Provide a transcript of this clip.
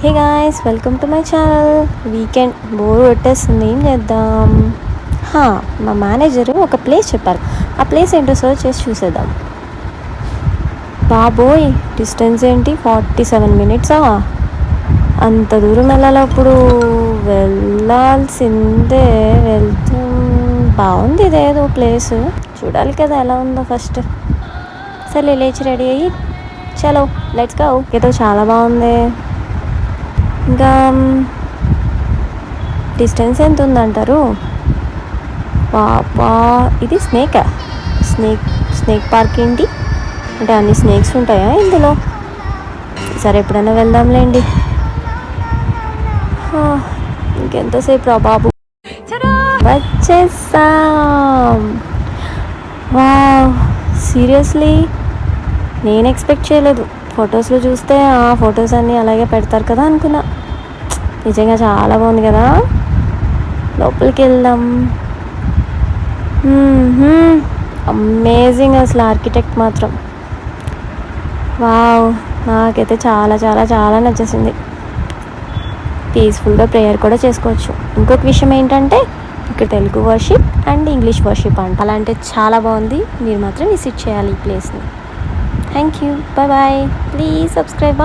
Hey guys, welcome to my channel. Weekend bore కొట్టేస్తుంది, ఏం చేద్దాం? మా మేనేజరు ఒక ప్లేస్ చెప్పారు. ఆ ప్లేస్ ఏంటో సర్చ్ చేసి చూసేద్దాం. బాబోయ్, డిస్టెన్స్ ఏంటి 47 మినిట్సా? అంత దూరం వెళ్ళాలప్పుడు వెళ్ళాల్సిందే. బాగుంది ఇదేదో ప్లేస్, చూడాలి కదా ఎలా ఉందో ఫస్ట్. సరే లేచి రెడీ అయ్యి చలో లెట్స్ గో. ఏదో చాలా బాగుంది. ఇంకా డిస్టెన్స్ ఎంత ఉందంటారు? పాపా, ఇది స్నేక్ పార్క్ ఏంటి అంటే అన్ని స్నేక్స్ ఉంటాయా ఇందులో? సరే ఎప్పుడైనా వెళ్దాంలేండి. ఇంకెంతసేపు రా బాబు, వచ్చేసాం. వావ్, సీరియస్లీ నేను ఎక్స్పెక్ట్ చేయలేదు. ఫొటోస్లో చూస్తే ఆ ఫొటోస్ అన్నీ అలాగే పెడతారు కదా అనుకున్నా. నిజంగా చాలా బాగుంది కదా. లోపలికి వెళ్దాం. అమేజింగ్ అసలు ఆర్కిటెక్ట్ మాత్రం. వావ్, నాకైతే చాలా చాలా చాలా నచ్చేసింది. పీస్ఫుల్గా ప్రేయర్ కూడా చేసుకోవచ్చు. ఇంకొక విషయం ఏంటంటే ఇక్కడ Telugu worship and English worship అలా అంటే చాలా బాగుంది. మీరు మాత్రం విజిట్ చేయాలి ఈ ప్లేస్ని. Thank you, bye bye. Please subscribe.